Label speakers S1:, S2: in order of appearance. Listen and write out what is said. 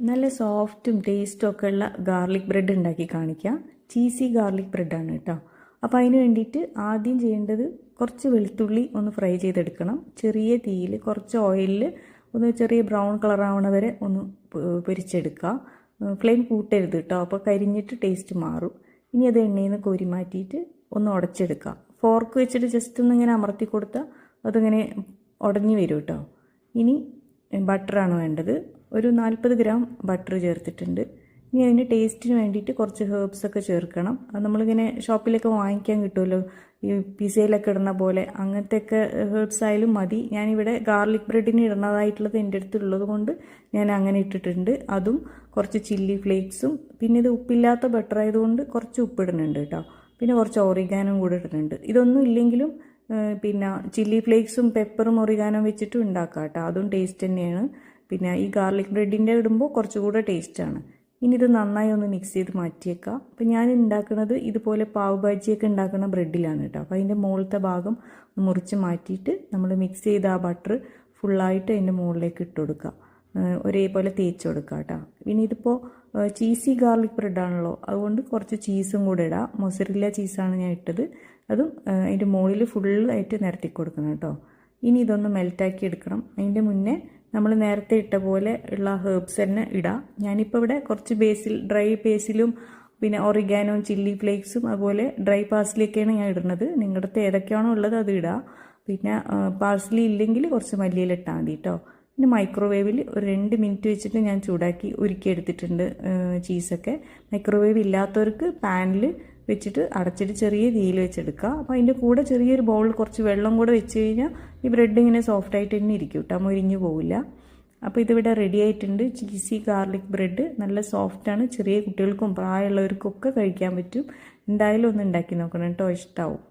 S1: നല്ല സോഫ്റ്റും ടേസ്റ്റും ഒക്കെ ഉള്ള ഗാർലിക് ബ്രെഡ് ഉണ്ടാക്കി കാണിക്കാം. ചീസി ഗാർലിക് ബ്രെഡാണ് കേട്ടോ. അപ്പോൾ അതിന് വേണ്ടിയിട്ട് ആദ്യം ചെയ്യേണ്ടത് കുറച്ച് വെളുത്തുള്ളി ഒന്ന് ഫ്രൈ ചെയ്തെടുക്കണം. ചെറിയ തീയിൽ കുറച്ച് ഓയിലിൽ ഒന്ന് ചെറിയ ബ്രൗൺ കളർ ആവണ വരെ ഒന്ന് പൊരിച്ചെടുക്കുക. ഫ്ലെയിം കൂട്ടരുത് കേട്ടോ, അപ്പോൾ കരിഞ്ഞിട്ട് ടേസ്റ്റ് മാറും. ഇനി അത് എണ്ണയിൽ നിന്ന് കോരി മാറ്റിയിട്ട് ഒന്ന് ഉടച്ചെടുക്കുക. ഫോർക്ക് വെച്ചിട്ട് ജസ്റ്റ് ഒന്ന് ഇങ്ങനെ അമർത്തി കൊടുത്താൽ അതിങ്ങനെ ഉടഞ്ഞു വരും കേട്ടോ. ഇനി ബട്ടറാണ് വേണ്ടത്. ഒരു 40 ഗ്രാം ബട്ടർ ചേർത്തിട്ടുണ്ട്. ഇനി അതിന് ടേസ്റ്റിന് വേണ്ടിയിട്ട് കുറച്ച് ഹേർബ്സൊക്കെ ചേർക്കണം. അത് നമ്മളിങ്ങനെ ഷോപ്പിലൊക്കെ വാങ്ങിക്കാൻ കിട്ടുമല്ലോ, ഈ പിസയിലൊക്കെ ഇടുന്ന പോലെ. അങ്ങനത്തെയൊക്കെ ഹേർബ്സ് ആയാലും മതി. ഞാനിവിടെ ഗാർലിക് ബ്രെഡിന് ഇടുന്നതായിട്ടുള്ളത് എൻ്റെ അടുത്തുള്ളത് കൊണ്ട് ഞാൻ അങ്ങനെ ഇട്ടിട്ടുണ്ട്. അതും കുറച്ച് ചില്ലി ഫ്ലേക്സും, പിന്നെ ഇത് ഉപ്പില്ലാത്ത ബട്ടർ ആയതുകൊണ്ട് കുറച്ച് ഉപ്പിടുന്നുണ്ട് കേട്ടോ. പിന്നെ കുറച്ച് ഒറിഗാനും കൂടെ ഇടുന്നുണ്ട്. ഇതൊന്നും ഇല്ലെങ്കിലും പിന്നെ ചില്ലി ഫ്ലേക്സും പെപ്പറും ഒറിഗാനും വെച്ചിട്ടും ഉണ്ടാക്കാം കേട്ടോ. അതും ടേസ്റ്റ് തന്നെയാണ്. പിന്നെ ഈ ഗാർലിക് ബ്രെഡിൻ്റെ ഇടുമ്പോൾ കുറച്ചുകൂടെ ടേസ്റ്റാണ്. ഇനി ഇത് നന്നായി ഒന്ന് മിക്സ് ചെയ്ത് മാറ്റിയേക്കാം. അപ്പോൾ ഞാൻ ഉണ്ടാക്കുന്നത് ഇതുപോലെ പാവ് ഭാജിയൊക്കെ ഉണ്ടാക്കുന്ന ബ്രെഡിലാണ് കേട്ടോ. അപ്പോൾ അതിൻ്റെ മുകളിലത്തെ ഭാഗം മുറിച്ച് മാറ്റിയിട്ട് നമ്മൾ മിക്സ് ചെയ്ത ആ ബട്ടർ ഫുള്ളായിട്ട് അതിൻ്റെ മുകളിലേക്ക് ഇട്ട് കൊടുക്കുക. ഒരേപോലെ തേച്ച് കൊടുക്കുക കേട്ടോ. പിന്നെ ഇതിപ്പോൾ ചീസി ഗാർലിക് ബ്രെഡാണല്ലോ, അതുകൊണ്ട് കുറച്ച് ചീസും കൂടെ ഇടാം. മൊസറില്ല ചീസാണ് ഞാൻ ഇട്ടത്. അതും അതിൻ്റെ മുകളിൽ ഫുള്ളായിട്ട് നിരത്തി കൊടുക്കണം കേട്ടോ. ഇനി ഇതൊന്ന് മെൽറ്റാക്കി എടുക്കണം. അതിൻ്റെ മുന്നേ നമ്മൾ നേരത്തെ ഇട്ട പോലെ ഉള്ള ഹേർബ്സ് തന്നെ ഇടാം. ഞാനിപ്പോൾ ഇവിടെ കുറച്ച് ഡ്രൈ ബേസിലും പിന്നെ ഒറിഗാനോയും ചില്ലി ഫ്ലേക്സും അതുപോലെ ഡ്രൈ പാഴ്സലിയൊക്കെയാണ് ഞാൻ ഇടുന്നത്. നിങ്ങളുടെ അടുത്ത് ഏതൊക്കെയാണോ ഉള്ളത് അത് ഇടാം. പിന്നെ പാഴ്സലി ഇല്ലെങ്കിൽ കുറച്ച് മല്ലിയില ഇട്ടാൽ മതി കേട്ടോ. പിന്നെ മൈക്രോവേവിൽ ഒരു 2 മിനിറ്റ് വെച്ചിട്ട് ഞാൻ ചൂടാക്കി ഉരുക്കിയെടുത്തിട്ടുണ്ട് ചീസൊക്കെ. മൈക്രോവേവ് ഇല്ലാത്തവർക്ക് പാനിൽ വെച്ചിട്ട് അടച്ചിട്ട് ചെറിയ തീയിൽ വെച്ചെടുക്കുക. അപ്പോൾ അതിൻ്റെ കൂടെ ചെറിയൊരു ബൗളിൽ കുറച്ച് വെള്ളം കൂടെ വെച്ച് കഴിഞ്ഞാൽ ഈ ബ്രെഡ് ഇങ്ങനെ സോഫ്റ്റായിട്ട് തന്നെ ഇരിക്കും കേട്ടോ, മൊരിഞ്ഞു പോവില്ല. അപ്പോൾ ഇതിവിടെ റെഡി ആയിട്ടുണ്ട്. ചീസി ഗാർലിക് ബ്രെഡ് നല്ല സോഫ്റ്റാണ്. ചെറിയ കുട്ടികൾക്കും പ്രായമുള്ളവർക്കൊക്കെ കഴിക്കാൻ പറ്റും. എന്തായാലും ഒന്ന് ഉണ്ടാക്കി നോക്കണം കേട്ടോ, ഇഷ്ടമാവും.